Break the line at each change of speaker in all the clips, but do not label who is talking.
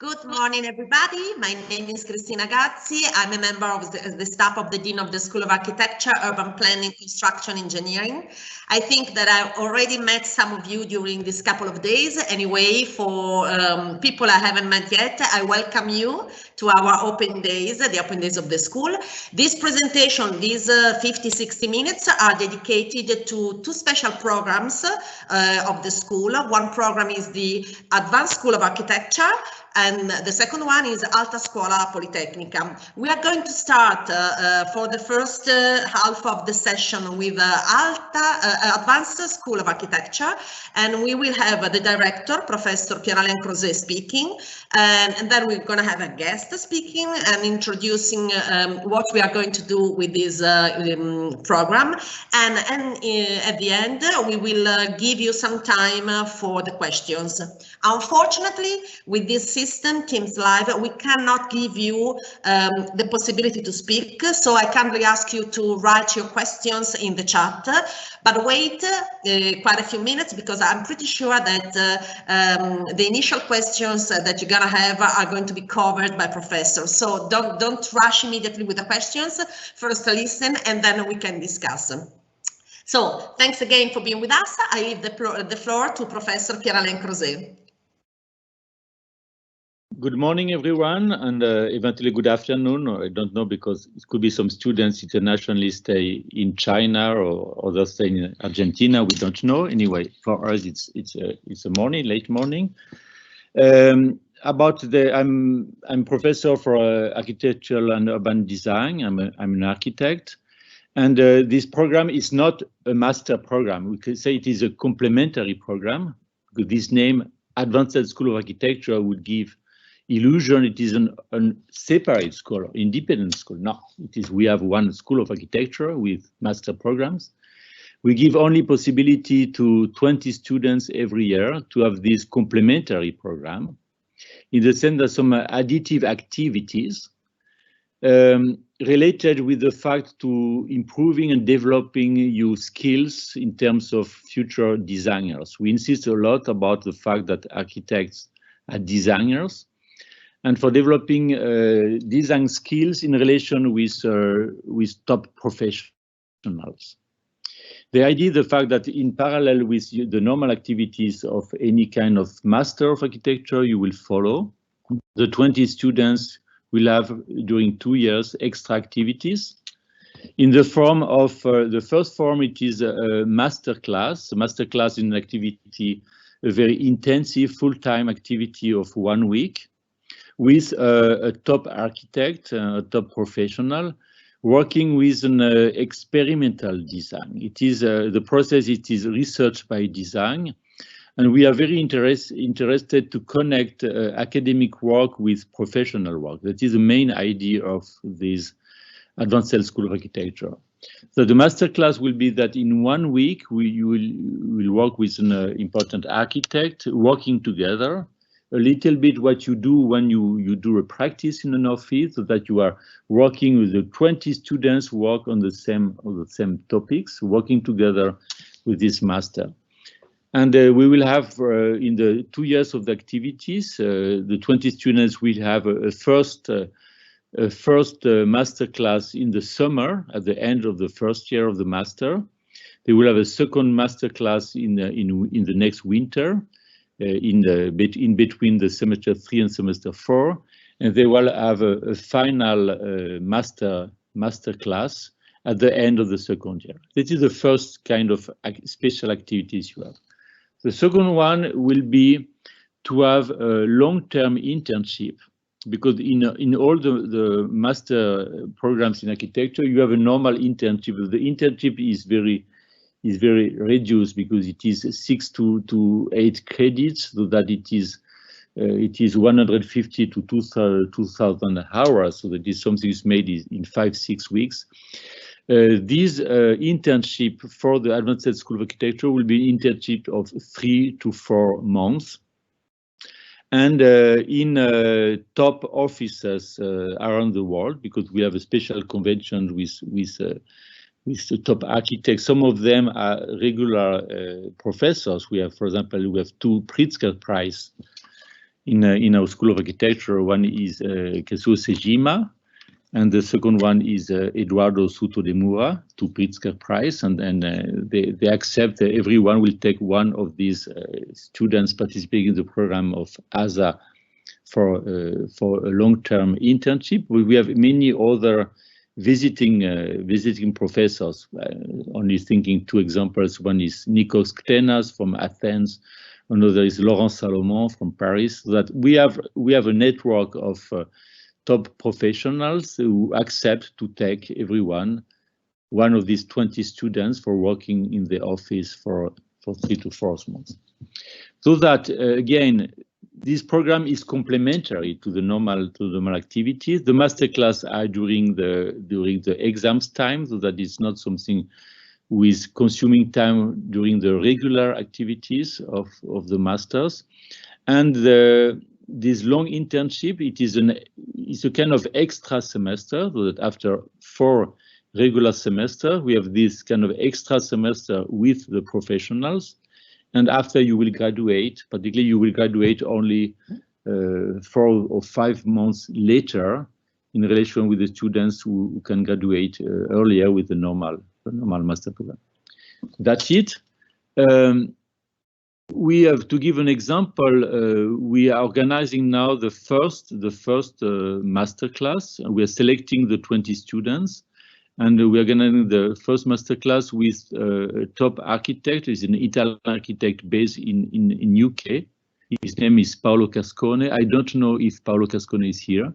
Good morning, everybody. My name is Cristina Gazzi. I'm a member of the staff of the Dean of the School of Architecture, Urban Planning, Construction, Engineering. I think that I already met some of you during this couple of days. Anyway, for people I haven't met yet, I welcome you to our Open Days, the Open Days of the school. This presentation, these 50-60 minutes are dedicated to two special programs of the school. One program is the Advanced School of Architecture, and the second one is Alta Scuola Politecnica. We are going to start for the first half of the session with Advanced School of Architecture, and we will have the director, Professor Pierre-Alain Crozet, speaking, and then we're going to have a guest speaking and introducing what we are going to do with this program, and at the end we will give you some time for the questions. Unfortunately, with this system, Teams Live, we cannot give you the possibility to speak, so I kindly ask you to write your questions in the chat, but wait quite a few minutes, because I'm pretty sure that the initial questions that you're gonna have are going to be covered by professors. So don't rush immediately with the questions. First listen, and then we can discuss. So thanks again for being with us. I leave the floor to Professor Pierre-Alain Crozet.
Good morning, everyone, and eventually good afternoon. I don't know, because it could be some students internationally stay in China or others stay in Argentina. We don't know. Anyway, for us, it's a morning, late morning. I'm professor for architectural and urban design. I'm an architect, and this program is not a master program. We could say it is a complementary program, because this name, Advanced School of Architecture, would give illusion it is a separate school, independent school. No, it is. We have one school of architecture with master programs. We give only possibility to 20 students every year to have this complementary program, in the sense that some additive activities related with the fact to improving and developing your skills in terms of future designers. We insist a lot about the fact that architects are designers, and for developing design skills in relation with top professionals. The idea, the fact that in parallel with the normal activities of any kind of master of architecture you will follow, the 20 students will have during 2 years extra activities. In the form of the first form, it is a master class. A master class is an activity, a very intensive full-time activity of 1 week, with a top architect, a top professional, working with an experimental design. It is the process. It is research by design, and we are very interested to connect academic work with professional work. That is the main idea of this Advanced School of Architecture. So the master class will be that in 1 week you will work with an important architect, working together. A little bit what you do when you do a practice in an office, so that you are working with the 20 students work on the same topics, working together with this master. And we will have in the 2 years of the activities, the 20 students will have a first master class in the summer at the end of the first year of the master. They will have a second master class in the next winter. In between the semester 3 and semester 4, and they will have a final master class at the end of the second year. This is the first kind of special activities you have. The second one will be to have a long-term internship, because in all the master programs in architecture, you have a normal internship. The internship is very reduced, because it is 6 to 8 credits, so that it is 150 to 2,000 hours. So that is something is made in 5-6 weeks. This internship for the Advanced School of Architecture will be an internship of 3 to 4 months, and in top offices around the world, because we have a special convention with the top architects. Some of them are regular professors. We have, for example, 2 Pritzker Prize in our School of Architecture. One is Kazuo Sejima, and the second one is Eduardo Souto de Moura, two Pritzker Prize, and they accept that everyone will take one of these students participating in the program of ASA for a long-term internship. We have many other visiting professors. Only thinking two examples. One is Nikos Ktenas from Athens. Another is Laurent Salomon from Paris. So that we have a network of top professionals who accept to take one of these 20 students for working in the office for 3 to 4 months. So that again, this program is complementary to the normal activities. The masterclass are during the exams time, so that is not something with consuming time during the regular activities of the masters. And this long internship, it's a kind of extra semester, so that after 4 regular semesters, we have this kind of extra semester with the professionals. And after you will graduate, particularly you will graduate only 4 or 5 months later in relation with the students who can graduate earlier with the normal master program. That's it. We have to give an example. We are organizing now the first master class. We are selecting the 20 students. And we are going to do the first masterclass with a top architect. He's an Italian architect based in UK. His name is Paolo Cascone. I don't know if Paolo Cascone is here.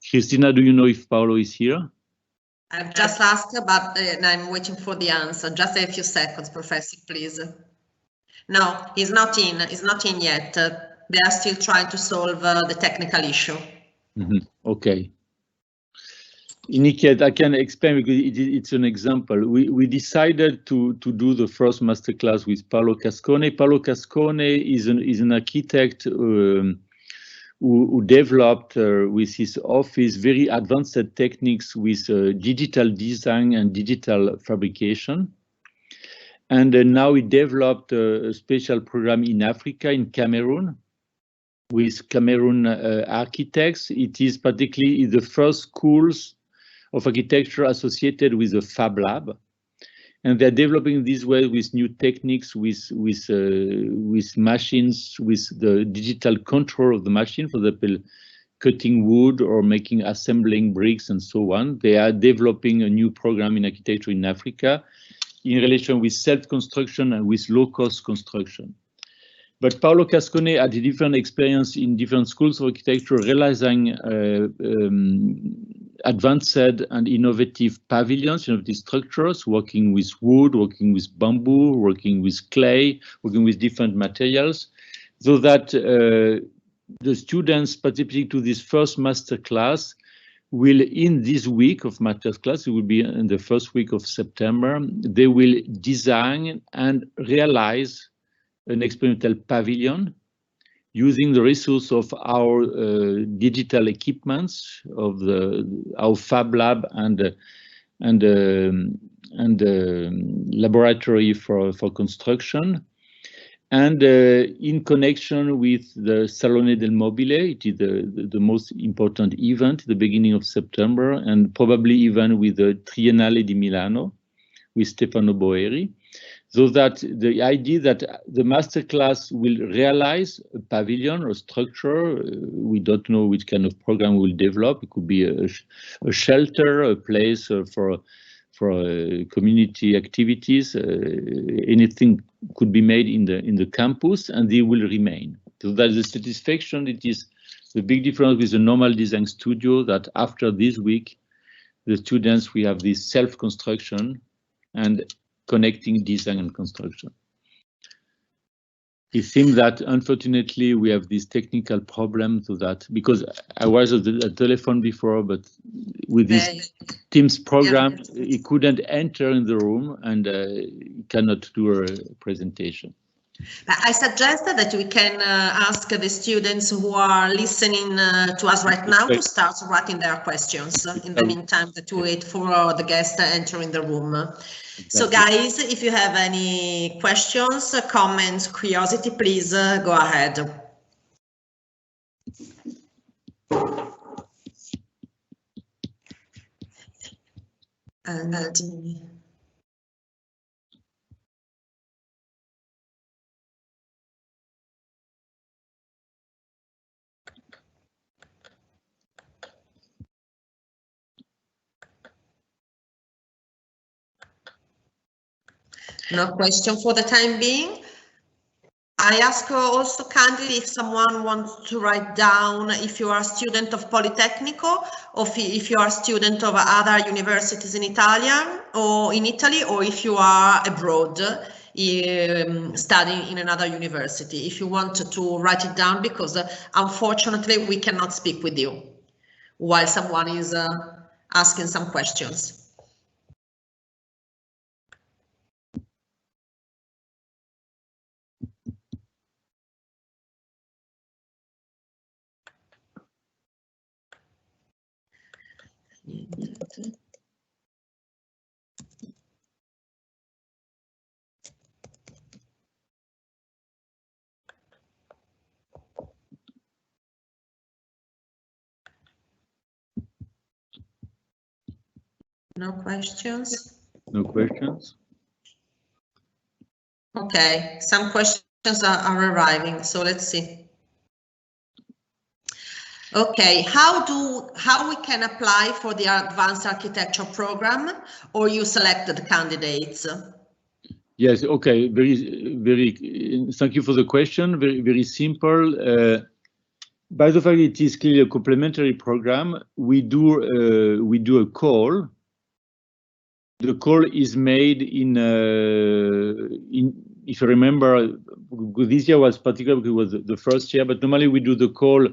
Cristina, do you know if Paolo is here?
I've just asked, but I'm waiting for the answer. Just a few seconds, Professor, please. No, he's not in. He's not in yet. They are still trying to solve the technical issue.
Okay. In any case, I can explain because it's an example. We decided to do the first masterclass with Paolo Cascone. Paolo Cascone is an architect who developed with his office very advanced techniques with digital design and digital fabrication. And now he developed a special program in Africa, in Cameroon, with Cameroon architects. It is particularly the first schools of architecture associated with a fab lab, and they're developing this way with new techniques, with machines, with the digital control of the machine, for example, cutting wood or assembling bricks and so on. They are developing a new program in architecture in Africa in relation with self-construction and with low-cost construction. But Paolo Cascone had a different experience in different schools of architecture, realizing advanced and innovative pavilions, innovative structures, working with wood, working with bamboo, working with clay, working with different materials, so that the students participating to this first master class will, in this week of master class, it will be in the first week of September, they will design and realize an experimental pavilion using the resource of our digital equipments of our fab lab and laboratory for construction, and in connection with the Salone del Mobile. It is the most important event at the beginning of September, and probably even with the Triennale di Milano with Stefano Boeri. So that the idea that the masterclass will realize a pavilion or structure, we don't know which kind of program we'll develop. It could be a shelter, a place for community activities. Anything could be made in the campus, and they will remain. So that is the satisfaction. It is the big difference with the normal design studio, that after this week, the students, we have this self-construction and connecting design and construction. It seems that unfortunately we have this technical problem to that, because I was at the telephone before, but with this Teams program, he couldn't enter in the room and cannot do a presentation.
I suggested that we can ask the students who are listening to us right now to start writing their questions in the meantime, to wait for the guest entering the room. Exactly. So guys, if you have any questions, comments, curiosity, please go ahead. No question for the time being. I ask also kindly if someone wants to write down if you are a student of Politecnico or if you are a student of other universities in Italy, or if you are abroad studying in another university. If you want to write it down, because unfortunately we cannot speak with you while someone is asking some questions. No questions?
No questions?
Okay, some questions are arriving, so let's see. Okay, how we can apply for the advanced architecture program, or you selected candidates?
Yes, okay, thank you for the question. Very simple. By the fact it is clearly a complementary program, we do a call. The call is made if you remember, this year was particular because it was the first year, but normally we do the call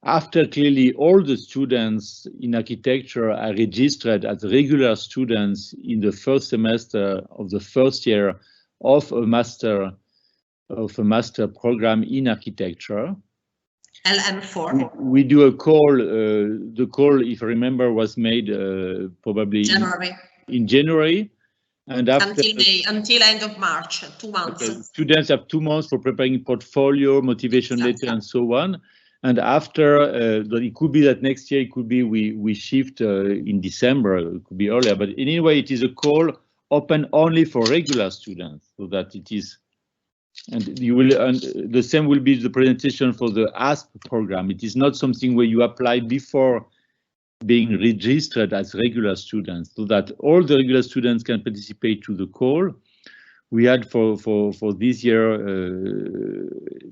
after clearly all the students in architecture are registered as regular students in the first semester of the first year of a master program in architecture.
LM4.
We do a call. The call, if I remember, was made probably in January, and after
until end of March, 2 months.
Okay. Students have 2 months for preparing portfolio, motivation letter, and so on. And after, it could be that next year, it could be we shift in December, it could be earlier. But anyway, it is a call open only for regular students, so that it is. And you will, and the same will be the presentation for the Asp program. It is not something where you apply before being registered as regular students, so that all the regular students can participate to the call. We had for this year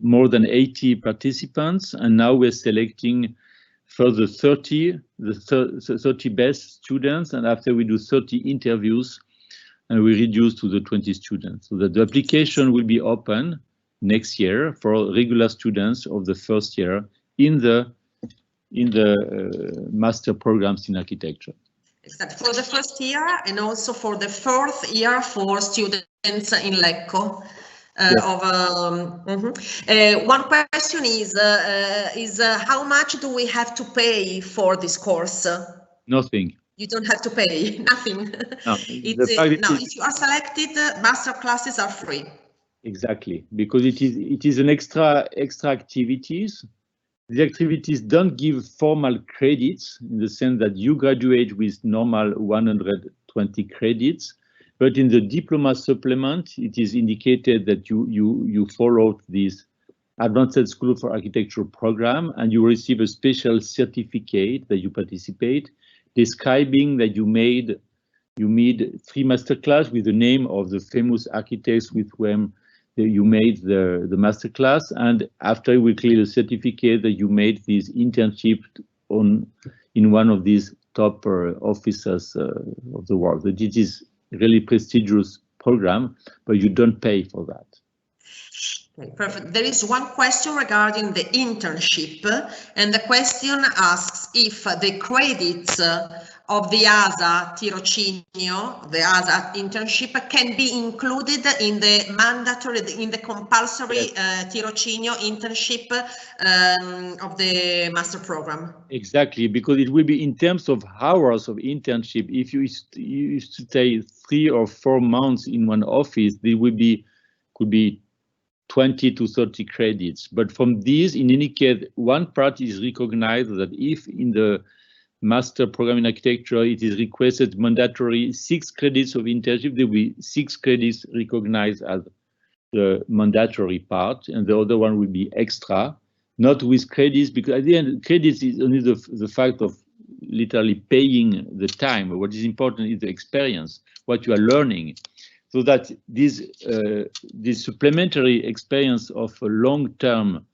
more than 80 participants, and now we're selecting further 30 best students, and after we do 30 interviews, and we reduce to the 20 students, so that the application will be open next year for regular students of the first year in the master programs in architecture.
Exactly, for the first year and also for the fourth year for students in Lecco. One question is how much do we have to pay for this course?
Nothing.
You don't have to pay, nothing.
No,
if you are selected, master classes are free.
Exactly, because it is an extra activities. The activities don't give formal credits in the sense that you graduate with normal 120 credits, but in the diploma supplement, it is indicated that you follow this Advanced School for Architecture program, and you receive a special certificate that you participate, describing that you made 3 masterclass with the name of the famous architects with whom you made the masterclass, and after we clear the certificate that you made this internship in one of these top offices of the world. That it is really prestigious program, but you don't pay for that.
Okay, perfect. There is one question regarding the internship, and the question asks if the credits of the ASA tirocinio, the ASA internship, can be included in the mandatory, in the compulsory tirocinio internship of the master program.
Exactly, because it will be in terms of hours of internship. If you used to stay 3 or 4 months in one office, they will be could be 20 to 30 credits. But from these, in any case, one part is recognized that if in the master program in architecture, it is requested mandatory 6 credits of internship, there will be 6 credits recognized as the mandatory part, and the other one will be extra, not with credits, because at the end, credits is only the fact of literally paying the time. What is important is the experience, what you are learning. So that this supplementary experience of a long-term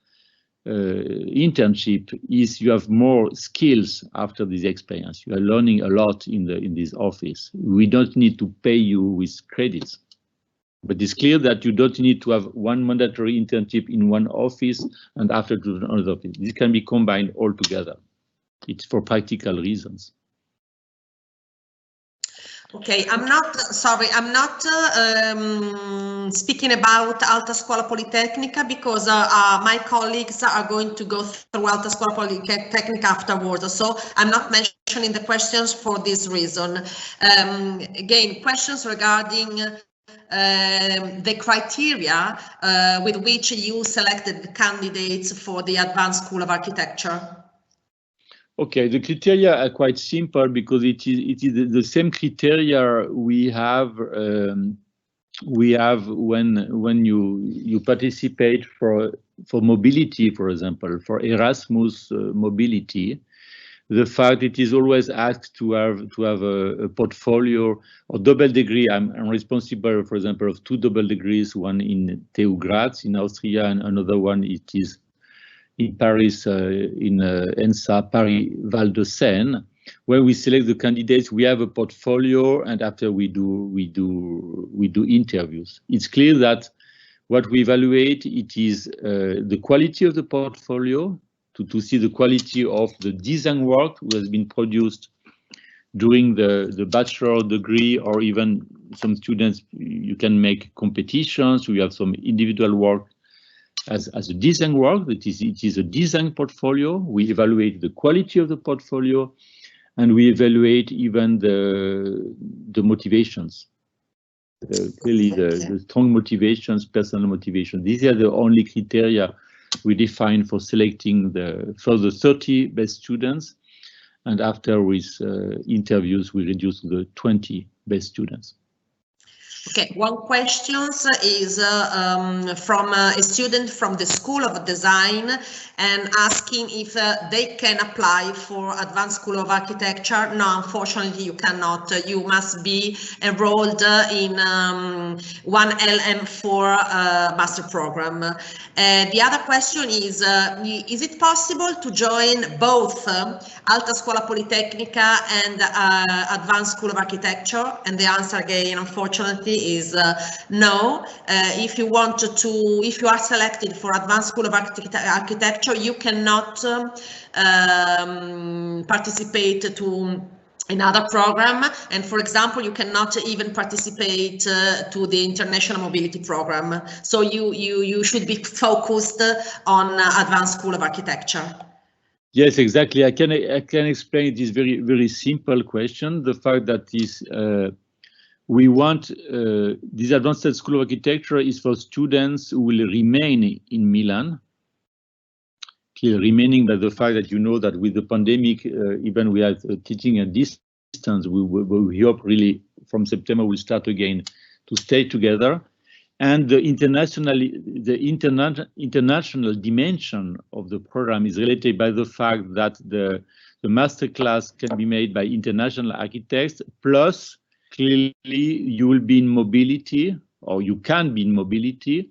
internship is you have more skills after this experience. You are learning a lot in this office. We don't need to pay you with credits, but it's clear that you don't need to have one mandatory internship in one office and after to another office. This can be combined all together. It's for practical reasons.
Okay, I'm not speaking about Alta Scuola Politecnica because my colleagues are going to go through Alta Scuola Politecnica afterwards. So I'm not mentioning the questions for this reason. Again, questions regarding the criteria with which you selected the candidates for the Advanced School of Architecture.
Okay, the criteria are quite simple because it is the same criteria we have when you participate for mobility, for example, for Erasmus mobility. The fact it is always asked to have a portfolio or double degree. I'm responsible, for example, of 2 double degrees, one in TU Graz in Austria and another one it is in Paris, in ENSA Paris Val de Seine, where we select the candidates. We have a portfolio, and after we do interviews. It's clear that what we evaluate it is the quality of the portfolio, to see the quality of the design work that has been produced during the bachelor degree, or even some students you can make competitions. We have some individual work as a design work, it is a design portfolio. We evaluate the quality of the portfolio, and we evaluate even the motivations. Clearly, the strong motivations, personal motivation. These are the only criteria we define for selecting the 30 best students, and after with interviews, we reduce to the 20 best students.
Okay, one question is from a student from the School of Design and asking if they can apply for Advanced School of Architecture. No, unfortunately, you cannot. You must be enrolled in 1LM4 master program. The other question is it possible to join both Alta Scuola Politecnica and Advanced School of Architecture? And the answer again, unfortunately, is no. If you want if you are selected for Advanced School of Architecture, you cannot participate to another program, and for example, you cannot even participate to the International Mobility Program. So you should be focused on Advanced School of Architecture.
Yes, exactly. I can explain this very simple question. The fact that this we want this Advanced School of Architecture is for students who will remain in Milan. Clearly remaining by the fact that you know that with the pandemic, even we are teaching at distance, we hope really from September we'll start again to stay together. And the international dimension of the program is related by the fact that the masterclass can be made by international architects, plus clearly you will be in mobility, or you can be in mobility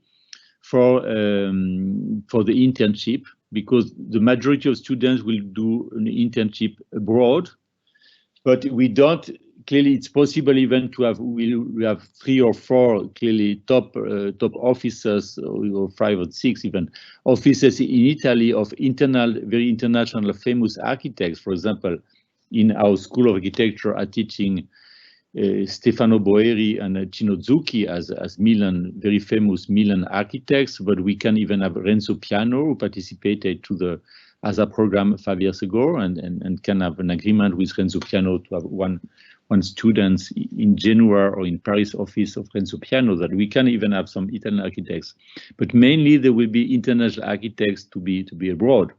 for the internship, because the majority of students will do an internship abroad. But we don't, clearly it's possible even to have, we have 3 or 4 clearly top officers, or 5 or 6 even, officers in Italy of very international famous architects. For example, in our School of Architecture are teaching Stefano Boeri and Cino Zucchi as Milan, very famous Milan architects, but we can even have Renzo Piano, who participated to the ASA program 5 years ago, and can have an agreement with Renzo Piano to have one students in Genoa or in Paris office of Renzo Piano, that we can even have some Italian architects, but mainly there will be international architects to be abroad.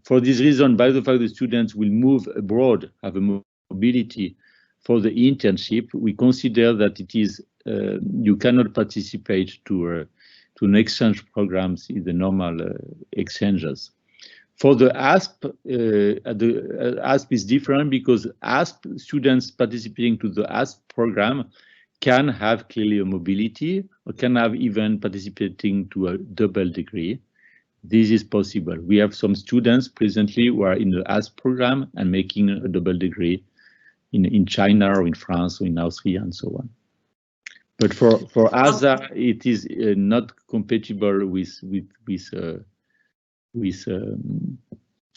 For this reason, by the fact that students will move abroad, have a mobility for the internship, we consider that it is you cannot participate to an exchange programs in the normal exchanges. For the ASP, ASP is different because ASP students participating to the ASP program can have clearly a mobility or can have even participating to a double degree. This is possible. We have some students presently who are in the ASP program and making a double degree in China or in France or in Austria and so on. But for ASA, it is not compatible with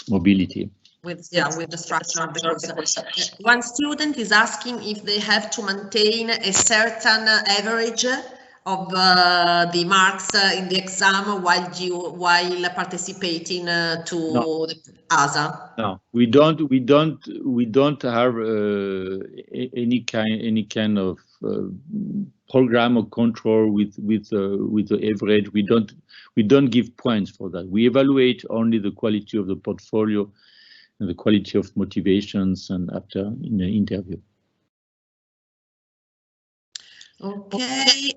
mobility.
With the structure, because one student is asking if they have to maintain a certain average of the marks in the exam while participating to the ASA.
No, we don't have any kind of program or control with the average. We don't give points for that. We evaluate only the quality of the portfolio and the quality of motivations and after in the interview.
Okay,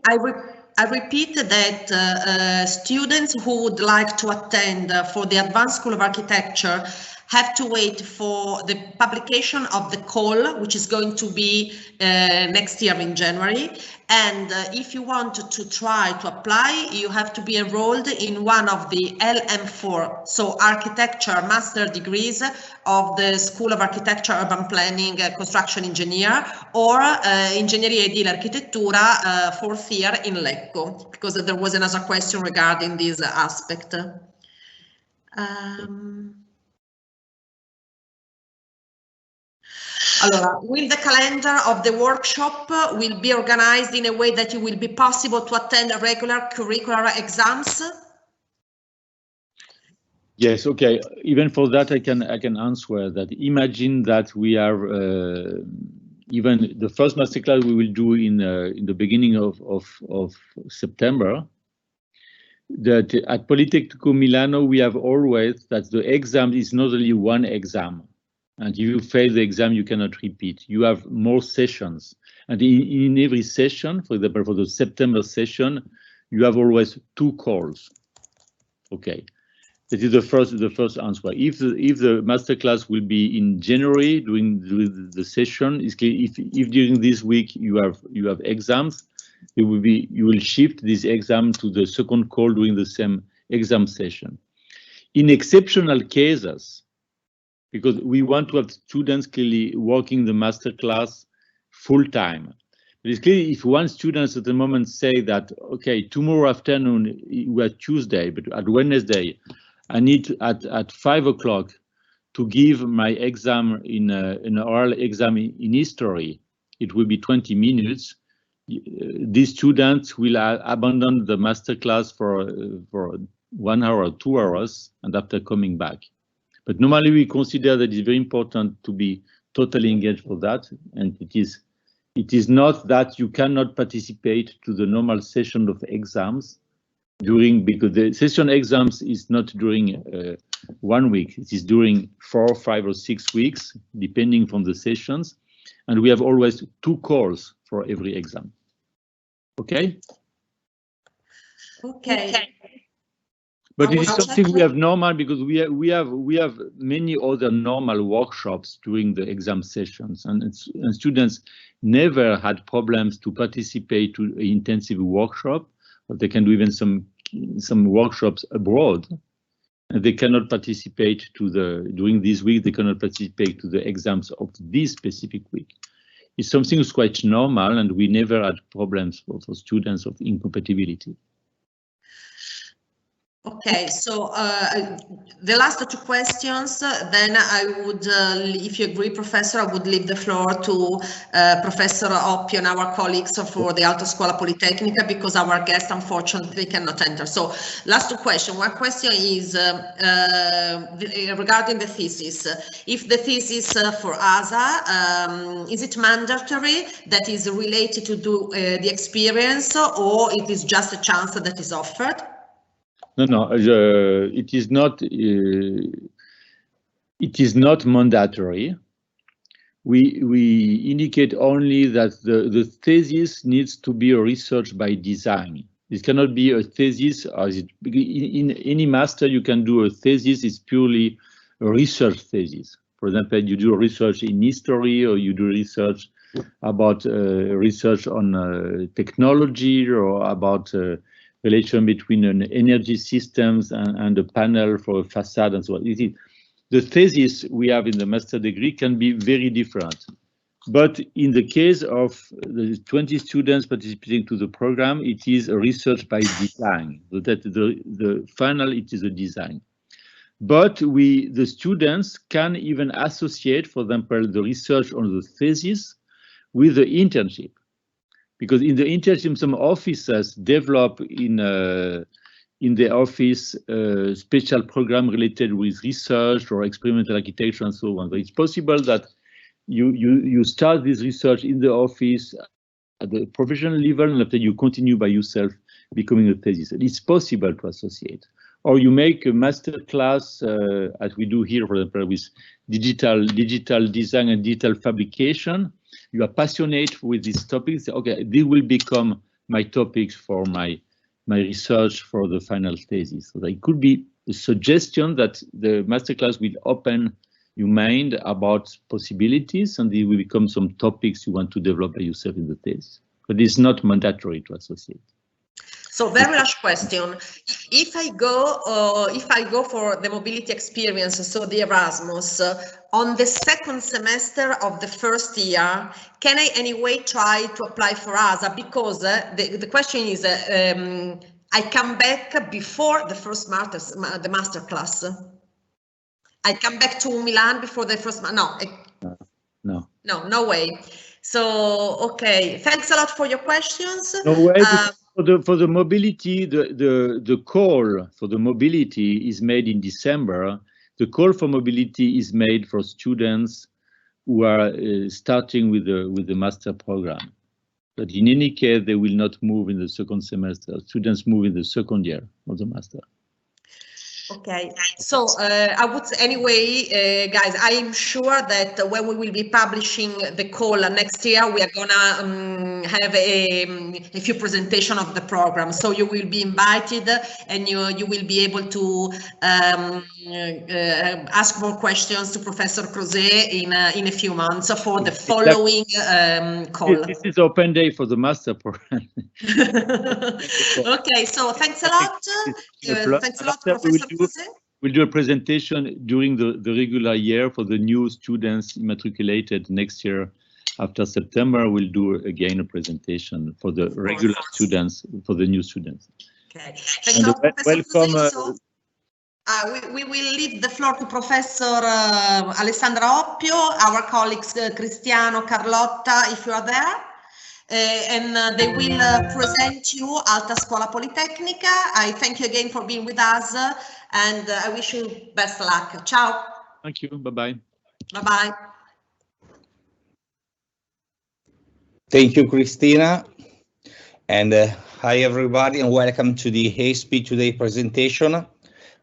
I repeat that students who would like to attend for the Advanced School of Architecture have to wait for the publication of the call, which is going to be next year in January. And if you want to try to apply, you have to be enrolled in one of the LM4, so Architecture Master Degrees of the School of Architecture, Urban Planning, Construction Engineer, or Ingegneria Edile Architettura, 4th year in Lecco, because there was another question regarding this aspect. Will the calendar of the workshop will be organized in a way that it will be possible to attend regular curricular exams?
Yes, okay. Even for that, I can answer that. Imagine that we are even the first masterclass we will do in the beginning of September. That at Politecnico Milano we have always that the exam is not only one exam. And if you fail the exam, you cannot repeat. You have more sessions. And in every session, for example, for the September session, you have always 2 calls. Okay, that is the first answer. If the masterclass will be in January during the session, if during this week you have exams, you will shift this exam to the second call during the same exam session. In exceptional cases, because we want to have students clearly working the masterclass full time. But it's clear if one student at the moment say that, okay, tomorrow afternoon, we are Tuesday, but at Wednesday, I need at 5 o'clock to give my exam in an oral exam in history. It will be 20 minutes. These students will abandon the masterclass for 1 hour or 2 hours, and after coming back. But normally we consider that it's very important to be totally engaged for that, and it is not that you cannot participate to the normal session of exams because the session exams is not during 1 week, it is during 4, 5, or 6 weeks, depending from the sessions, and we have always 2 calls for every exam. Okay?
Okay.
But it is something we have normal because we have many other normal workshops during the exam sessions, and students never had problems to participate to an intensive workshop, but they can do even some workshops abroad, and they cannot participate during this week. They cannot participate to the exams of this specific week. It's something that's quite normal, and we never had problems for students of incompatibility.
Okay, so the last two questions, then I would, if you agree, Professor, I would leave the floor to Professor Oppio and our colleagues for the Alta Scuola Politecnica, because our guest unfortunately cannot enter. So last two questions. One question is regarding the thesis. If the thesis for ASA, is it mandatory that is related to do the experience, or it is just a chance that is offered?
No, it is not. It is not mandatory. We indicate only that the thesis needs to be a research by design. It cannot be a thesis, as in any master you can do a thesis. It's purely a research thesis. For example, you do research in history, or you do research about research on technology, or about relation between an energy systems and a panel for a facade and so on. The thesis we have in the master degree can be very different. But in the case of the 20 students participating to the program, it is a research by design. So that the final, it is a design. But the students can even associate, for example, the research on the thesis with the internship. Because in the internship, some officers develop in the office special program related with research or experimental architecture and so on. So it's possible that you start this research in the office at the professional level, and after you continue by yourself becoming a thesis. It's possible to associate. Or you make a master class, as we do here, for example, with digital design and digital fabrication. You are passionate with these topics. Okay, they will become my topics for my research for the final thesis. So there could be a suggestion that the masterclass will open your mind about possibilities, and they will become some topics you want to develop by yourself in the thesis. But it's not mandatory to associate.
So very last question. If I go for the mobility experience, so the Erasmus, on the second semester of the first year, can I anyway try to apply for ASA? Because the question is, I come back before the first the master class. I come back to Milan before the first, no way. So, okay, thanks a lot for your questions.
No way. For the mobility, the call for the mobility is made in December. The call for mobility is made for students who are starting with the master program. But in any case, they will not move in the second semester. Students move in the second year of the master.
Okay, so I would anyway, guys, I am sure that when we will be publishing the call next year, we are gonna have a few presentation of the program. So you will be invited, and you will be able to ask more questions to Professor Crozet in a few months for the following call.
This is open day for the master program.
Okay, so thanks a lot. Thanks a lot, Professor Crozet.
We'll do a presentation during the regular year for the new students immatriculated next year. After September, we'll do again a presentation for the regular students, for the new students.
Okay, thanks a lot, welcome. We will leave the floor to Professor Alessandra Oppio, our colleagues Cristiano, Carlotta, if you are there. And they will present you Alta Scuola Politecnica. I thank you again for being with us, and I wish you best luck. Ciao.
Thank you. Bye-bye.
Bye-bye.
Thank you, Christina. And hi, everybody, and welcome to the ASP Today presentation.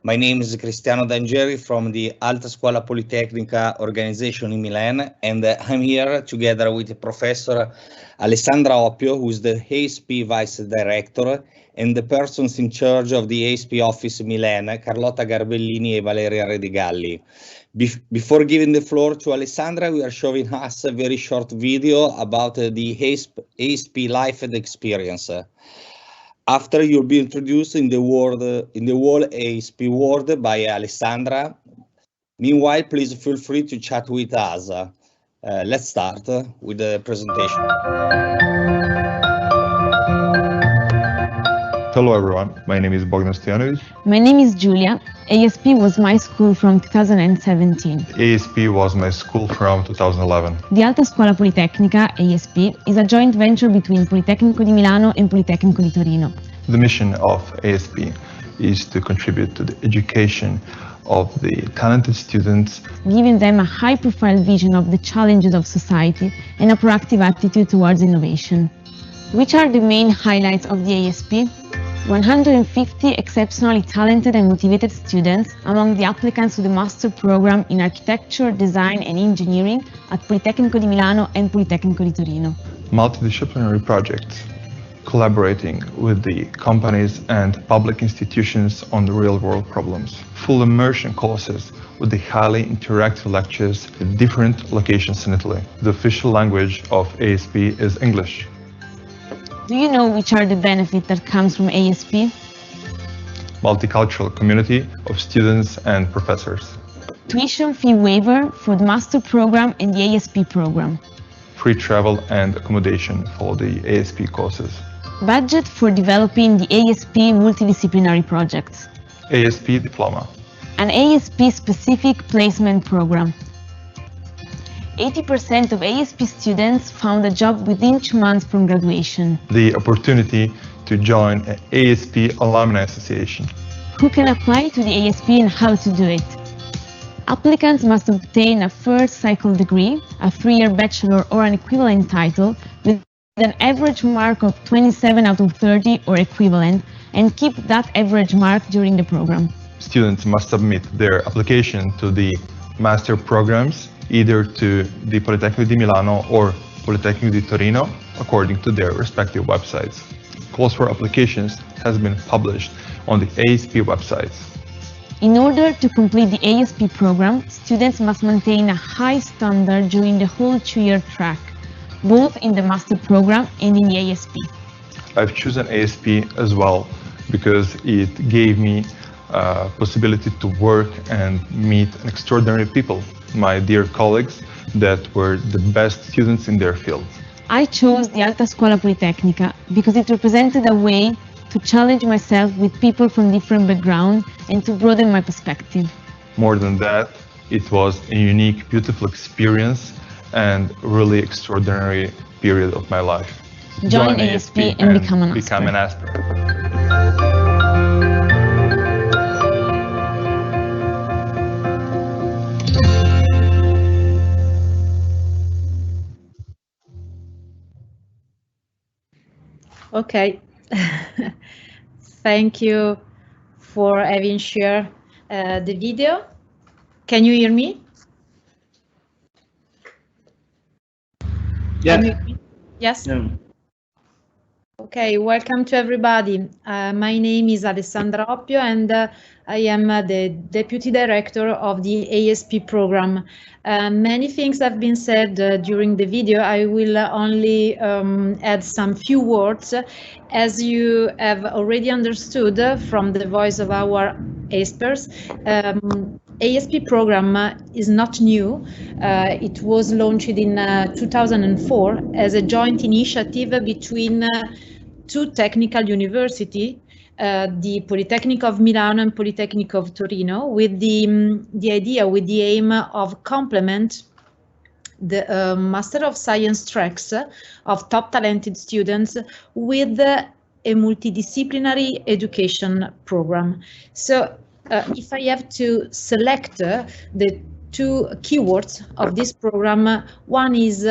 My name is Cristiano D'Angeri from the Alta Scuola Politecnica organization in Milan, and I'm here together with Professor Alessandra Oppio, who is the ASP Vice Director, and the persons in charge of the ASP office in Milan, Carlotta Garbellini and Valeria Redigalli. Before giving the floor to Alessandra, we are showing us a very short video about the ASP life and experience. After you'll be introduced in the whole ASP world by Alessandra. Meanwhile, please feel free to chat with us. Let's start with the presentation.
Hello everyone, my name is Bogdan Stojanovic.
My name is Julia. ASP was my school from 2017.
ASP was my school from 2011.
The Alta Scuola Politecnica, ASP, is a joint venture between Politecnico di Milano and Politecnico di Torino.
The mission of ASP is to contribute to the education of the talented students,
giving them a high-profile vision of the challenges of society and a proactive attitude towards innovation. Which are the main highlights of the ASP? 150 exceptionally talented and motivated students among the applicants to the master program in Architecture, Design and Engineering at Politecnico di Milano and Politecnico di Torino.
Multidisciplinary projects, collaborating with the companies and public institutions on the real-world problems. Full immersion courses with the highly interactive lectures at different locations in Italy. The official language of ASP is English.
Do you know which are the benefits that comes from ASP?
Multicultural community of students and professors.
Tuition fee waiver for the master program and the ASP program.
Free travel and accommodation for the ASP courses.
Budget for developing the ASP multidisciplinary projects.
ASP diploma.
An ASP-specific placement program. 80% of ASP students found a job within 2 months from graduation.
The opportunity to join an ASP Alumni Association.
Who can apply to the ASP and how to do it? Applicants must obtain a first cycle degree, a 3-year bachelor or an equivalent title with an average mark of 27 out of 30 or equivalent, and keep that average mark during the program.
Students must submit their application to the master programs either to the Politecnico di Milano or Politecnico di Torino, according to their respective websites. Calls for applications has been published on the ASP websites.
In order to complete the ASP program, students must maintain a high standard during the whole 2-year track, both in the master program and in the ASP.
I've chosen ASP as well because it gave me possibility to work and meet extraordinary people, my dear colleagues that were the best students in their field.
I chose the Alta Scuola Politecnica because it represented a way to challenge myself with people from different backgrounds and to broaden my perspective.
More than that, it was a unique, beautiful experience and really extraordinary period of my life.
Join ASP and become an Asp.
Okay, thank you for having shared the video. Can you hear me?
Yeah.
Yes?
Yeah.
Okay, welcome to everybody. My name is Alessandra Oppio and I am the Deputy Director of the ASP program. Many things have been said during the video. I will only add some few words. As you have already understood from the voice of our ASPers, ASP program is not new. It was launched in 2004 as a joint initiative between 2 technical universities, the Politecnico of Milano and Politecnico of Torino, with the idea, with the aim of complement the Master of Science tracks of top talented students with a multidisciplinary education program. So if I have to select the 2 keywords of this program, one is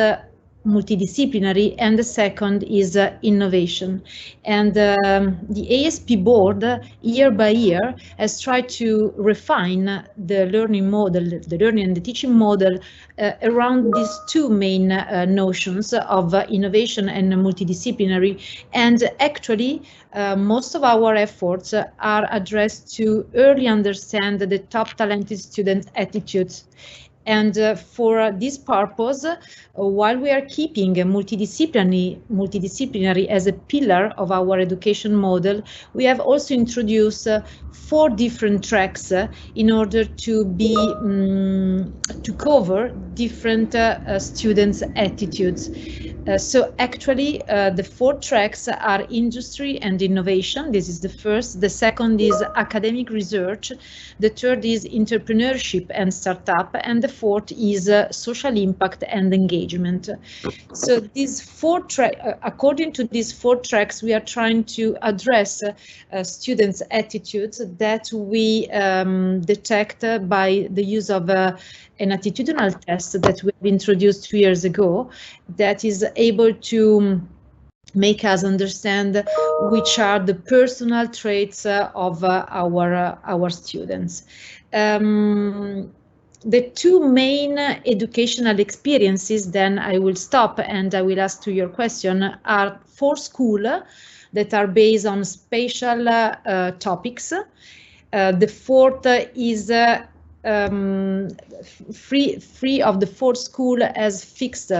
multidisciplinary and the second is innovation. And the ASP board year by year has tried to refine the learning model, the learning and the teaching model around these 2 main notions of innovation and multidisciplinary. And actually most of our efforts are addressed to early understand the top talented student attitudes And for this purpose, while we are keeping multidisciplinary as a pillar of our education model, we have also introduced 4 different tracks in order to be to cover different students' attitudes. So actually, the 4 tracks are industry and innovation. This is the first. The second is academic research. The third is entrepreneurship and startup. And the fourth is social impact and engagement. So these 4 tracks, according to these 4 tracks, we are trying to address students' attitudes that we detect by the use of an attitudinal test that we've introduced 2 years ago, that is able to make us understand which are the personal traits of our students. The 2 main educational experiences, then I will stop and I will ask to your question, are for school that are based on spatial topics. The fourth is free of the 4th school as fixed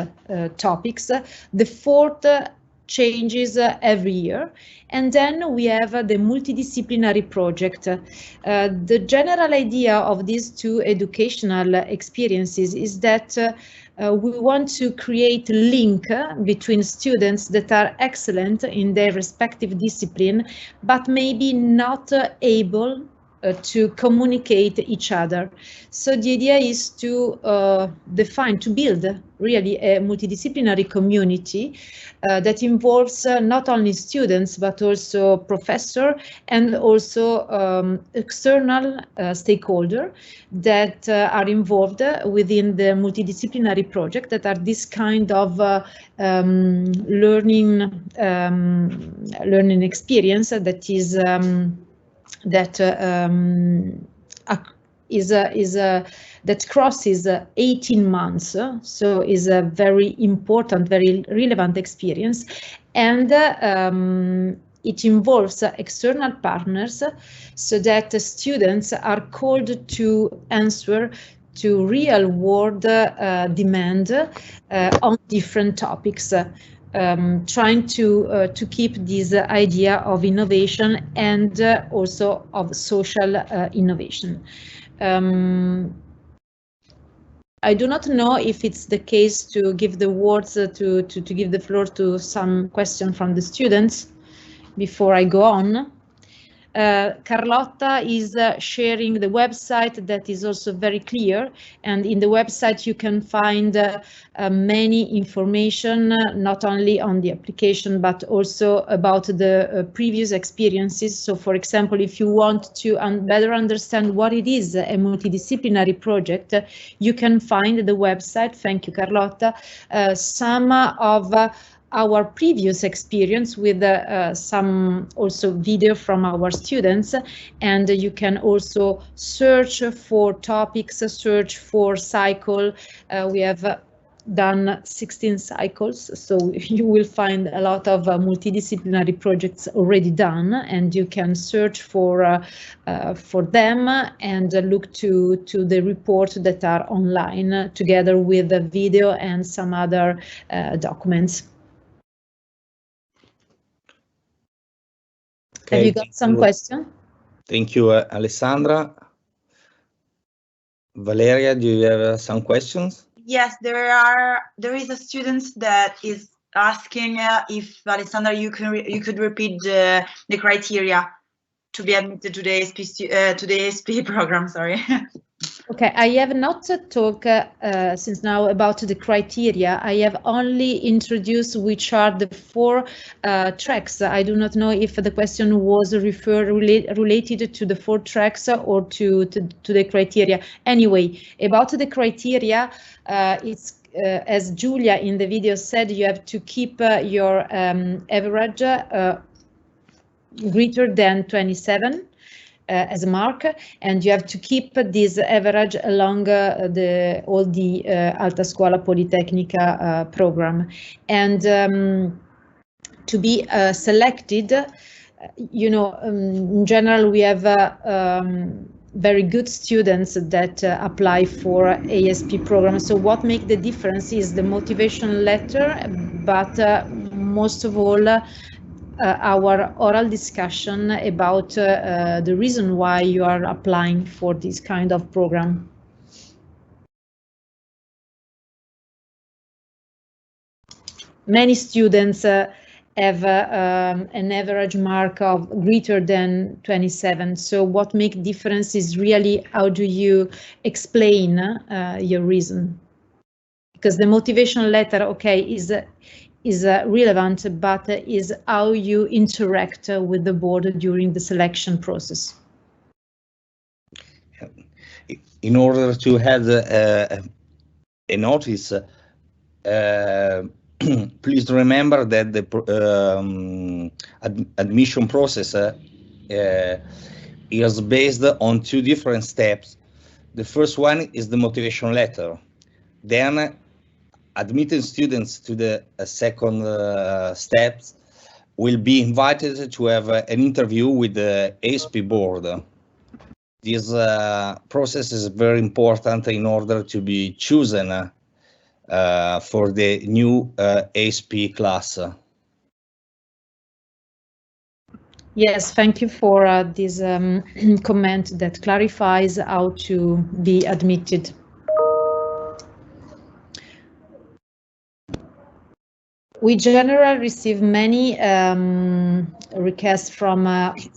topics. The 4th changes every year. And then we have the multidisciplinary project. The general idea of these 2 educational experiences is that we want to create a link between students that are excellent in their respective discipline, but maybe not able to communicate each other. So the idea is to to build really a multidisciplinary community that involves not only students, but also professors and also external stakeholders that are involved within the multidisciplinary project, that are this kind of learning experience that is that crosses 18 months, so is a very important, very relevant experience, and it involves external partners, so that students are called to answer to real-world demand on different topics. Trying to keep this idea of innovation and also of social innovation. I do not know if it's the case to give the words to give the floor to some question from the students before I go on. Carlotta is sharing the website that is also very clear, and in the website you can find many information, not only on the application but also about the previous experiences. So for example, if you want to better understand what it is, a multidisciplinary project, you can find the website, thank you Carlotta, some of our previous experience with some also video from our students, and you can also search for topics, search for cycle. We have done 16 cycles, so you will find a lot of multidisciplinary projects already done, and you can search for them and look to the reports that are online together with the video and some other documents. Okay, have you got some question?
Thank you, Alessandra. Valeria, do you have some questions?
Yes, there is a student that is asking if Alessandra, you could repeat the criteria to be admitted to the ASP program. Sorry.
Okay, I have not talked since now about the criteria. I have only introduced which are the 4 tracks. I do not know if the question was related to the 4 tracks or to the criteria. Anyway, about the criteria, it's as Julia in the video said, you have to keep your average greater than 27. As a mark, and you have to keep this average along all the Alta Scuola Politecnica program. And to be selected, you know, in general, we have very good students that apply for ASP program. So what makes the difference is the motivation letter, but most of all, our oral discussion about the reason why you are applying for this kind of program. Many students have an average mark of greater than 27. So what makes difference is really how do you explain your reason? Because the motivation letter, okay, is relevant, but is how you interact with the board during the selection process.
In order to have a notice, please remember that the admission process is based on two different steps. The first one is the motivation letter. Then admitted students to the second steps will be invited to have an interview with the ASP board. This process is very important in order to be chosen for the new ASP class.
Yes, thank you for this comment that clarifies how to be admitted. We generally receive many requests from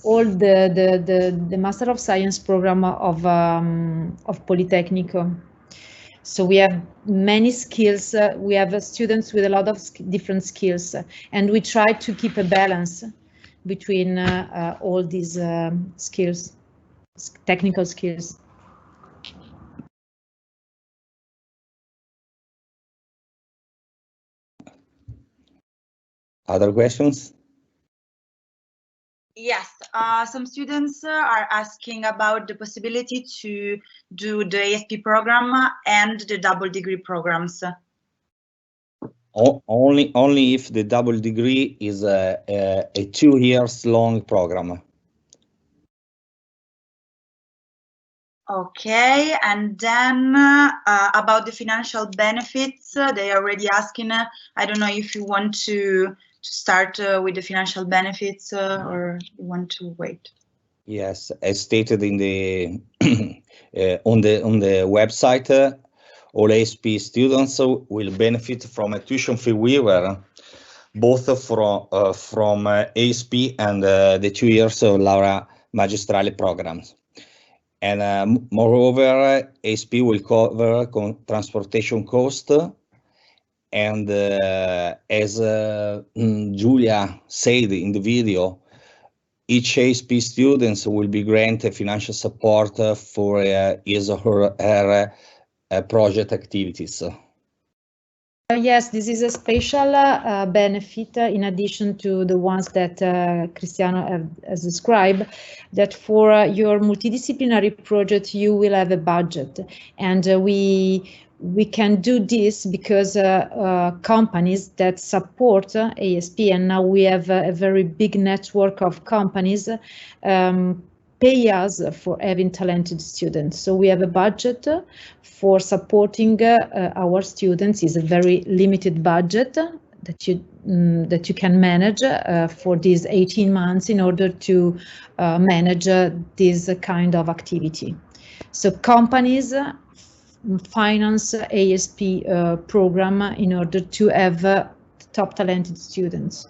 all the Master of Science program of Politecnico. So we have many skills. We have students with a lot of different skills, and we try to keep a balance between all these skills, technical skills.
Other questions?
Yes, some students are asking about the possibility to do the ASP program and the double degree programs.
Only if the double degree is a 2 years long program.
Okay, and then about the financial benefits, they are already asking. I don't know if you want to start with the financial benefits or you want to wait.
Yes, as stated in the on the website, all ASP students will benefit from a tuition fee waiver, both from ASP and the 2 years of Lauree Magistrali programs. And moreover, ASP will cover transportation cost. And as Giulia said in the video, each ASP student will be granted financial support for his or her project activities.
Yes, this is a special benefit in addition to the ones that Cristiano has described, that for your multidisciplinary project you will have a budget, and we can do this because companies that support ASP, and now we have a very big network of companies, pay us for having talented students. So we have a budget for supporting our students. Is a very limited budget that you can manage for these 18 months in order to manage this kind of activity. So companies finance ASP program in order to have top talented students.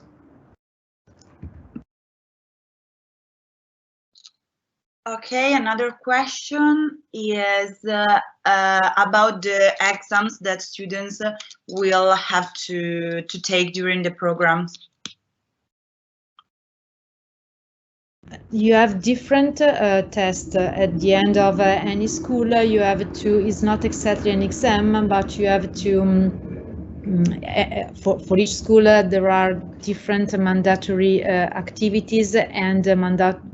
Okay, another question is about the exams that students will have to take during the programs.
You have different tests at the end of any school. You have to, it's not exactly an exam, but you have to, for each school there are different mandatory activities and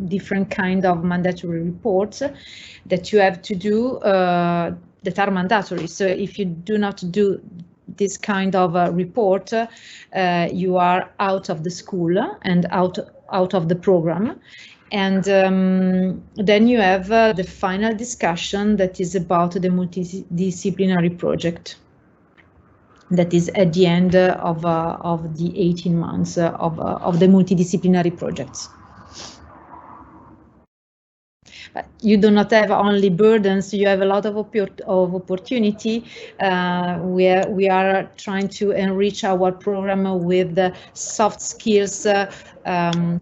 different kind of mandatory reports that you have to do that are mandatory. So if you do not do this kind of report, you are out of the school and out of the program. And then you have the final discussion that is about the multidisciplinary project. That is at the end of the 18 months of the multidisciplinary projects. But you do not have only burdens, you have a lot of opportunity. We are trying to enrich our program with soft skills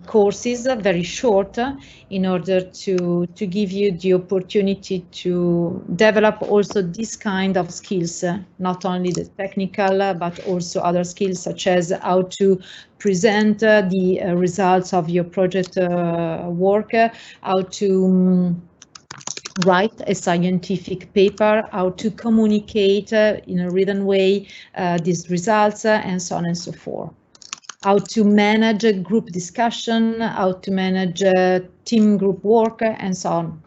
courses, very short, in order to give you the opportunity to develop also this kind of skills, not only the technical, but also other skills such as how to present the results of your project work, how to write a scientific paper, how to communicate in a written way these results, and so on and so forth. How to manage a group discussion, how to manage team group work, and so on.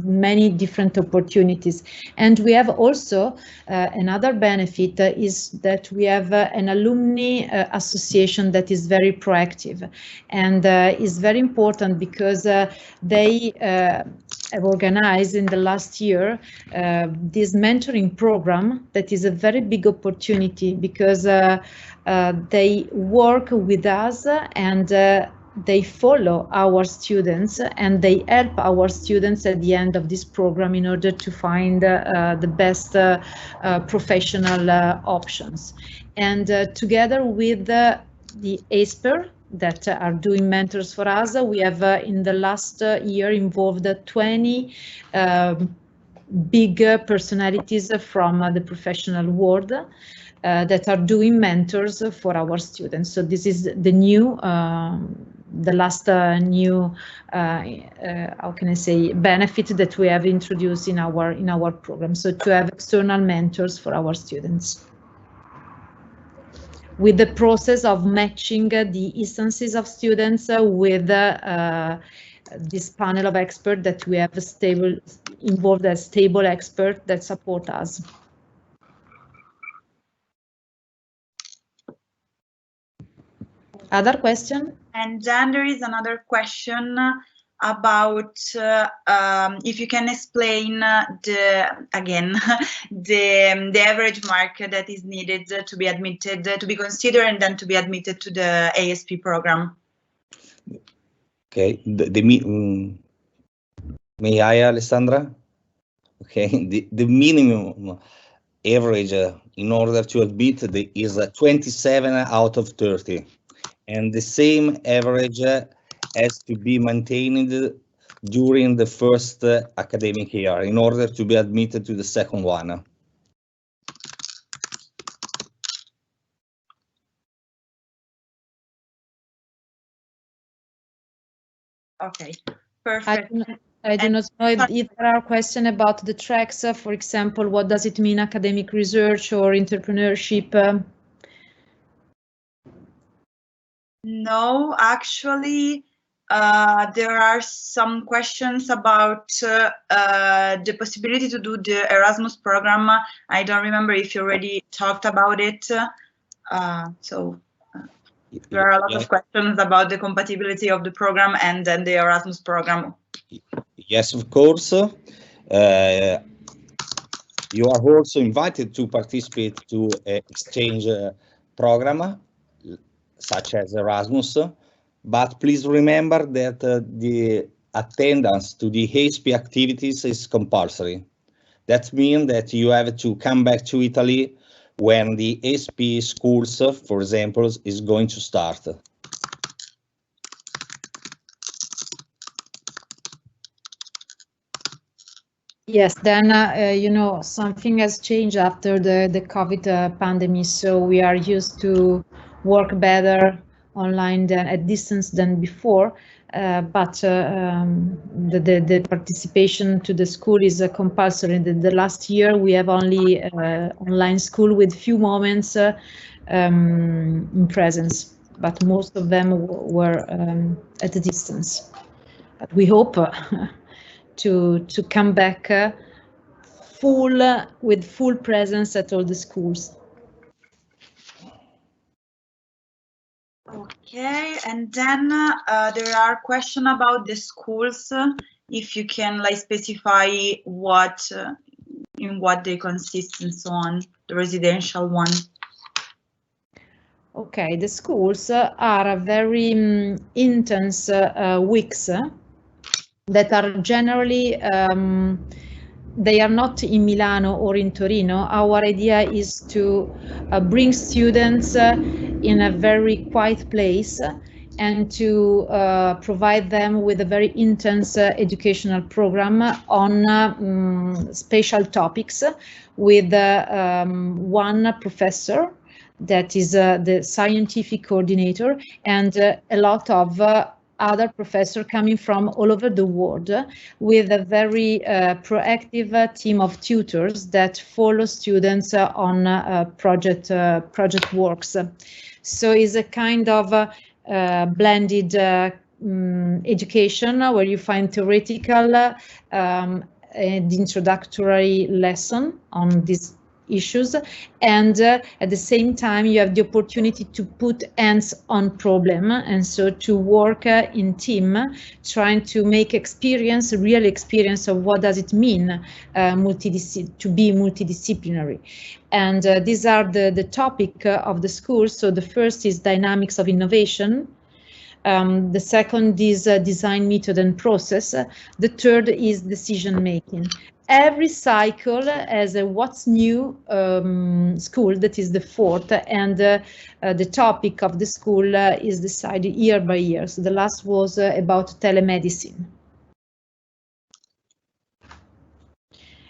Many different opportunities. And we have also another benefit is that we have an alumni association that is very proactive, and is very important because they have organized in the last year this mentoring program that is a very big opportunity because they work with us and they follow our students and they help our students at the end of this program in order to find the best professional options. And together with the ASPER that are doing mentors for us, we have in the last year involved 20 big personalities from the professional world that are doing mentors for our students. So this is the new, the last new, how can I say, benefit that we have introduced in our program. So to have external mentors for our students, with the process of matching the instances of students with this panel of experts that we have involved as stable experts that support us. Other question?
And then there is another question about if you can explain the average mark that is needed to be admitted, to be considered, and then to be admitted to the ASP program.
Okay, may I, Alessandra? Okay, the minimum average in order to admit is 27 out of 30. And the same average has to be maintained during the first academic year in order to be admitted to the second one.
Okay, perfect.
I do not know if there are questions about the tracks. For example, what does it mean, academic research or entrepreneurship?
No, actually, there are some questions about the possibility to do the Erasmus program. I don't remember if you already talked about it. There are a lot of questions about the compatibility of the program and then the Erasmus program.
Yes, of course. You are also invited to participate to an exchange program, such as Erasmus, but please remember that the attendance to the ASP activities is compulsory. That means that you have to come back to Italy when the ASP schools, for example, is going to start.
Yes, then, you know, something has changed after the COVID pandemic, so we are used to work better online than at distance than before, but the participation to the school is compulsory. The last year we have only online school with few moments in presence, but most of them were at a distance. But we hope to come back with full presence at all the schools.
Okay, and then there are questions about the schools. If you can like specify what in what they consist and so on, the residential one.
Okay, the schools are a very intense weeks that are generally they are not in Milano or in Torino. Our idea is to bring students in a very quiet place and to provide them with a very intense educational program on special topics with one professor that is the scientific coordinator and a lot of other professors coming from all over the world with a very proactive team of tutors that follow students on project works. So it's a kind of blended education where you find theoretical and introductory lesson on these issues, and at the same time you have the opportunity to put hands on problem, and so to work in team, trying to make experience, real experience of what does it mean to be multidisciplinary. And these are the topic of the school. So the first is dynamics of innovation. The second is design method and process. The third is decision making. Every cycle has a what's new school, that is the fourth, and the topic of the school is decided year by year. So the last was about telemedicine.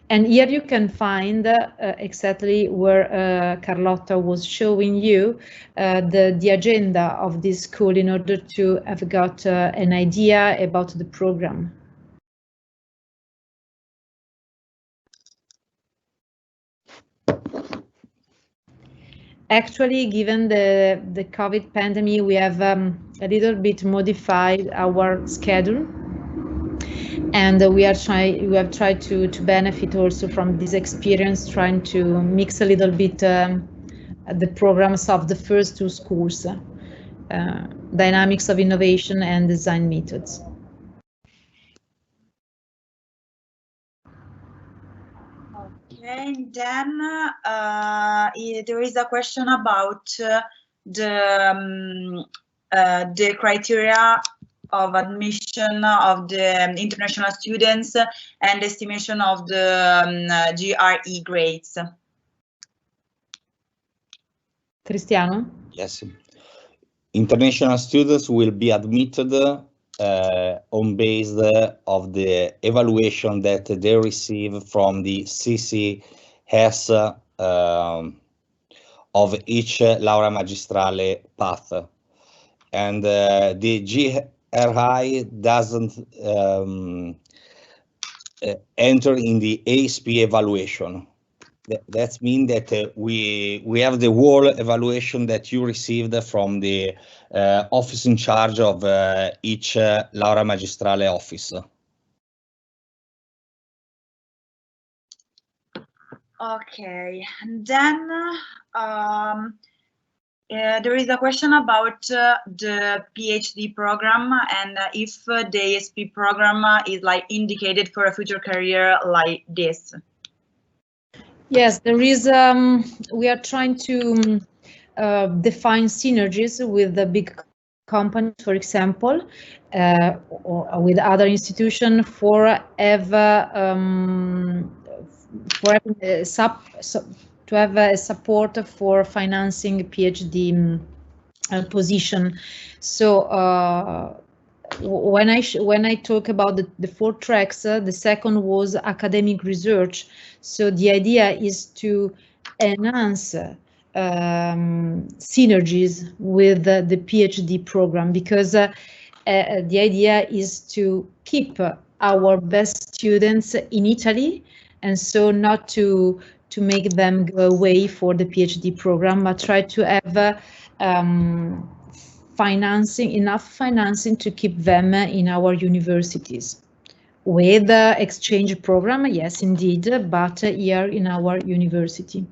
And here you can find exactly where Carlotta was showing you the agenda of this school in order to have got an idea about the program. Actually, given the COVID pandemic, we have a little bit modified our schedule, and we have tried to benefit also from this experience, trying to mix a little bit the programs of the first two schools, dynamics of innovation and design methods.
Okay, then there is a question about the criteria of admission of the international students and estimation of the GRE grades.
Cristiano?
Yes. International students will be admitted on base of the evaluation that they receive from the CCS of each Lauree Magistrali path. And the GRI doesn't enter in the ASP evaluation. That means that we have the whole evaluation that you received from the office in charge of each Lauree Magistrali office.
Okay, and then there is a question about the PhD program and if the ASP program is like indicated for a future career like this.
Yes, there is. We are trying to define synergies with the big companies, for example, or with other institutions to have a support for financing PhD position. So when I talk about the four tracks, the second was academic research. So the idea is to enhance synergies with the PhD program, because the idea is to keep our best students in Italy, and so not to make them go away for the PhD program, but try to have enough financing to keep them in our universities. With the exchange program, yes, indeed, but here in our university.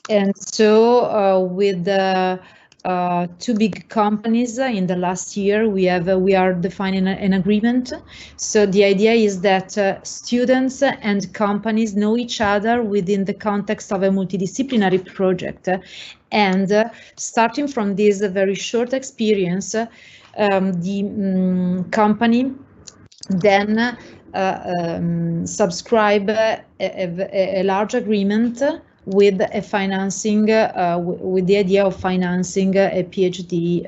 And so with the two big companies in the last year. We are defining an agreement. So the idea is that students and companies know each other within the context of a multidisciplinary project. And starting from this very short experience, the company then subscribe a large agreement with a financing, with the idea of financing a PhD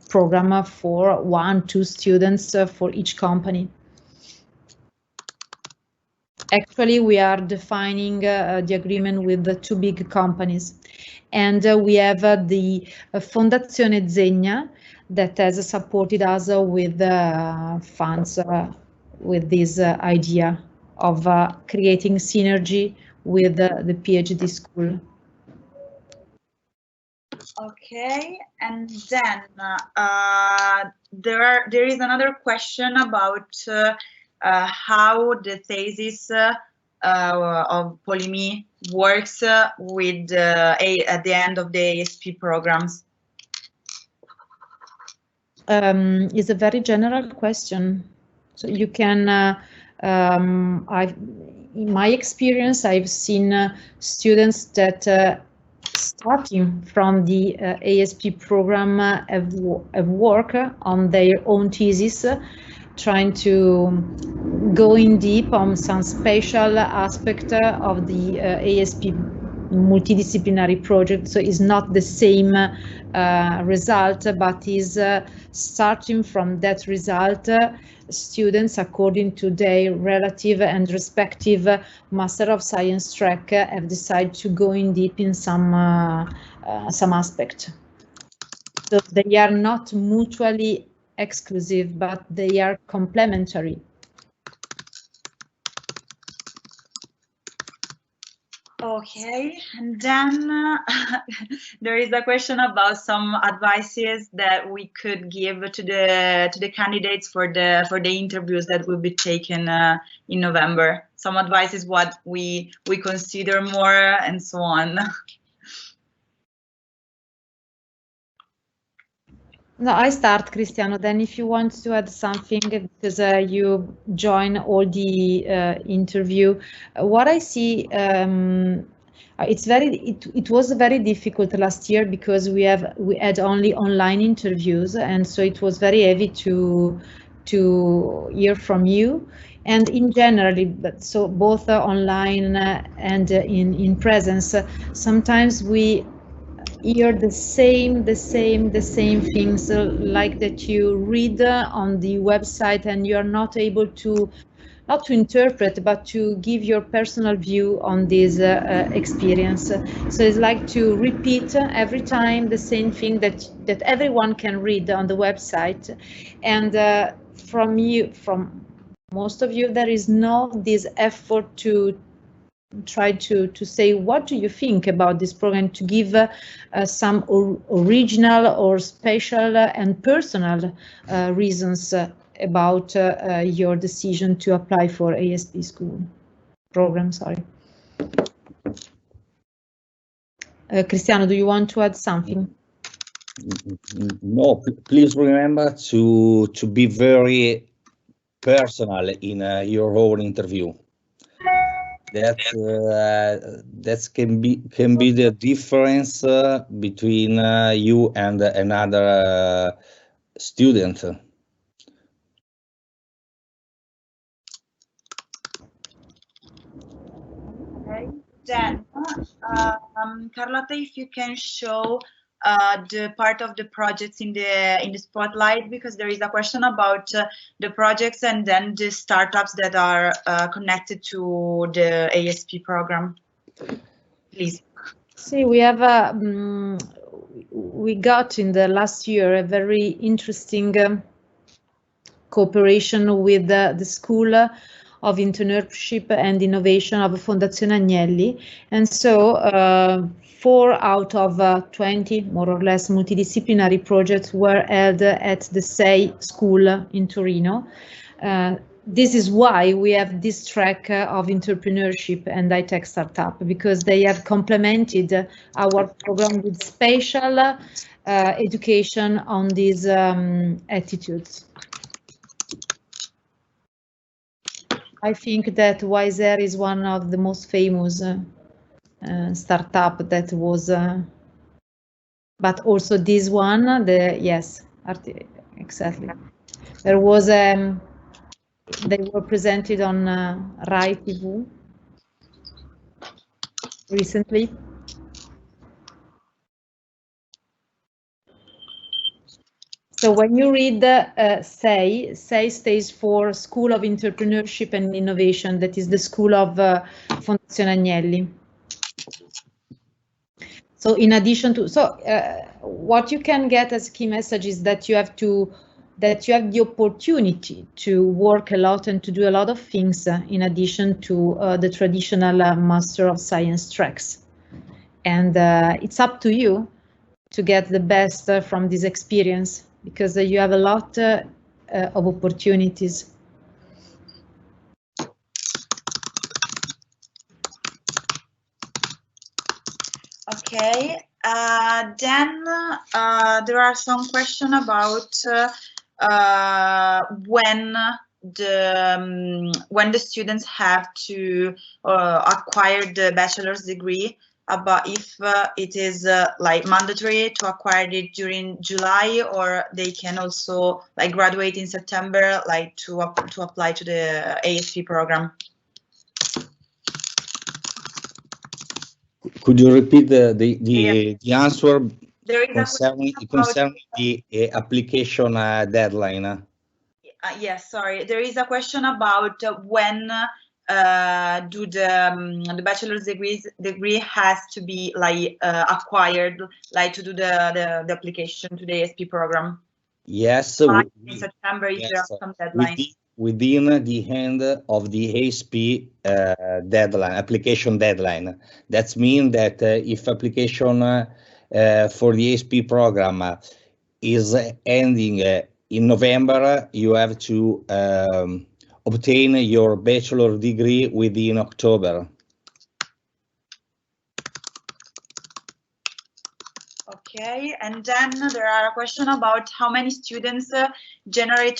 program for 1-2 students for each company. Actually, we are defining the agreement with the two big companies, and we have the Fondazione Zegna that has supported us with funds with this idea of creating synergy with the PhD school.
Okay, and then there is another question about how the thesis of Polimi works with at the end of the ASP programs.
Is a very general question. So you can, in my experience, I've seen students that starting from the ASP program have worked on their own thesis, trying to go in deep on some special aspect of the ASP multidisciplinary project. So it's not the same result, but is starting from that result, students, according to their relative and respective Master of Science track, have decided to go in deep in some aspect. So they are not mutually exclusive, but they are complementary.
Okay, and then there is a question about some advices that we could give to the candidates for the interviews that will be taken in November. Some advices what we consider more and so on.
No, I start, Cristiano. Then, if you want to add something, because you join all the interview, what I see, it was very difficult last year because we had only online interviews, and so it was very heavy to hear from you. And in general, but so both online and in presence, sometimes we hear the same things, like that you read on the website, and you're not able to not to interpret, but to give your personal view on this experience. So it's like to repeat every time the same thing that everyone can read on the website, and from most of you, there is no this effort to try to say what do you think about this program, to give some original or special and personal reasons about your decision to apply for ASP school program. Sorry. Cristiano, do you want to add something?
No, please remember to be very personal in your own interview. That can be the difference between you and another student.
Okay, then Carlotta, if you can show the part of the projects in the spotlight, because there is a question about the projects and then the startups that are connected to the ASP program. Please.
See, we have we got in the last year a very interesting cooperation with the School of Internship and Innovation of Fondazione Agnelli, and so 4 out of 20, more or less, multidisciplinary projects were held at the SEI school in Torino. this is why we have this track of entrepreneurship and high-tech startup, because they have complemented our program with special education on these attitudes. I think that Wiser is one of the most famous startup that was, but also this one, exactly. There was they were presented on Rai TV recently. So when you read SEI stands for School of Entrepreneurship and Innovation. That is the school of Fondazione Agnelli. So in addition to, what you can get as key message is that you have the opportunity to work a lot and to do a lot of things in addition to the traditional Master of Science tracks. And it's up to you to get the best from this experience, because you have a lot of opportunities.
Okay, then there are some questions about when the students have to acquire the bachelor's degree, about if it is like mandatory to acquire it during July, or they can also like graduate in September, like to apply to the ASP program.
Could you repeat the answer concerning the application deadline?
Yes, sorry. There is a question about when do the bachelor's degree has to be like acquired, like to do the application to the ASP program.
Yes,
in September, if there are some deadlines.
Within the end of the ASP deadline, application deadline. That means that if application for the ASP program is ending in November, you have to obtain your bachelor degree within October.
Okay, and then there are a question about how many students generally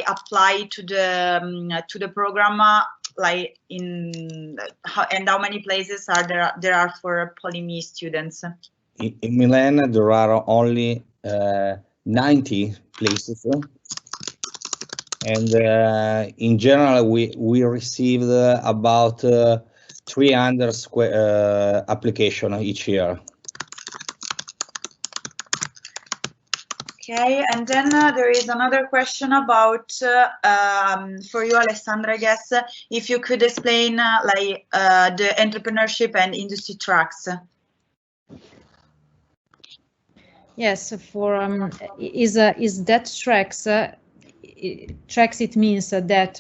apply to the program, like and how many places are there are for Polimi students.
In Milan, there are only 90 places, and in general, we received about 300 application each year.
Okay, and then there is another question about for you, Alessandra, I guess, if you could explain like the entrepreneurship and industry tracks.
Yes, for is that tracks tracks, it means that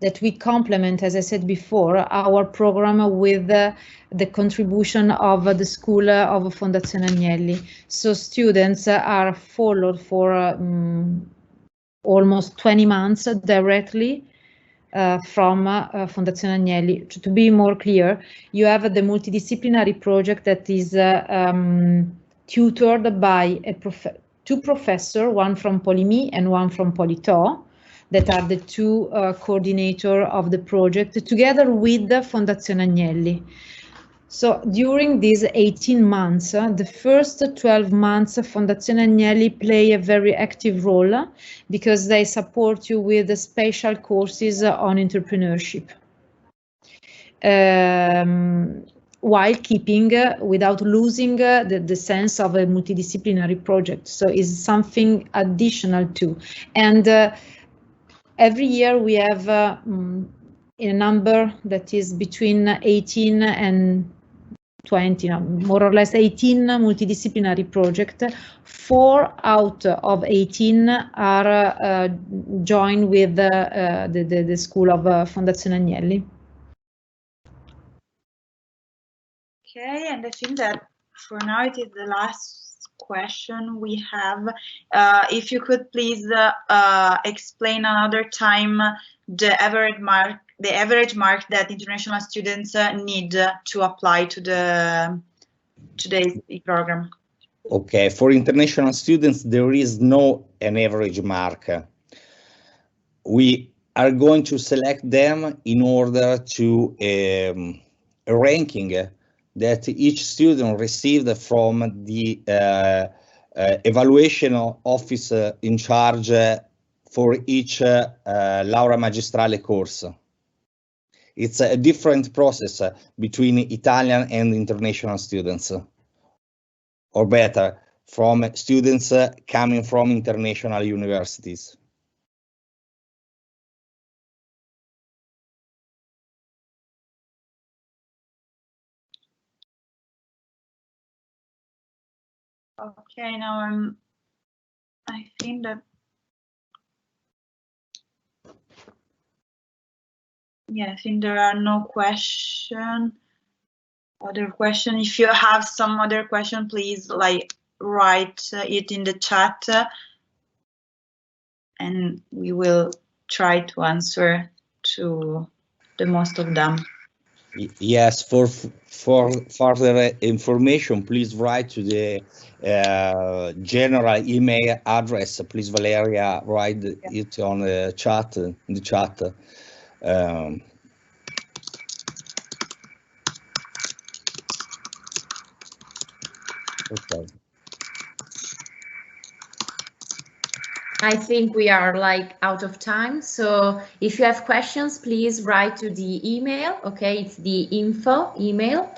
that we complement, as I said before, our program with the contribution of the School of Fondazione Agnelli. So students are followed for almost 20 months directly from Fondazione Agnelli. To be more clear, you have the multidisciplinary project that is tutored by two professors, one from Polimi and one from Polito, that are the two coordinators of the project, together with the Fondazione Agnelli. So during these 18 months, the first 12 months, Fondazione Agnelli play a very active role because they support you with the special courses on entrepreneurship. While keeping, without losing the sense of a multidisciplinary project. So it's something additional too. And every year we have a number that is between 18 and 20, more or less 18 multidisciplinary projects. 4 out of 18 are joined with the School of Fondazione Agnelli.
Okay, and I think that for now it is the last question we have. If you could please explain another time the average mark that international students need to apply to the today's program.
Okay, for international students, there is no an average mark. We are going to select them in order to a ranking that each student received from the evaluation office in charge for each Lauree Magistrali course. It's a different process between Italian and international students, or better, from students coming from international universities.
Okay, now I think that, yeah, I think there are no other question. If you have some other question, please like write it in the chat, and we will try to answer to the most of them.
Yes, for further information, please write to the general email address. Please, Valeria, write it on the chat. In the chat. Okay.
I think we are like out of time. So if you have questions, please write to the email. Okay, it's the info email.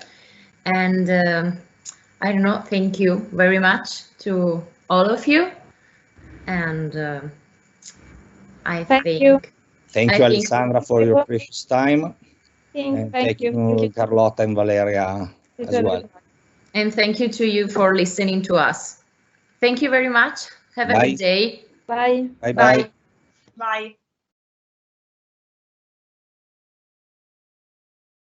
And I don't know, thank you very much to all of you. And
Thank you, Alessandra, for your precious time. And thank you, Carlotta and Valeria as well.
And thank you to you for listening to us. Thank you very much. Have a good day.
Bye.
Bye.
Bye.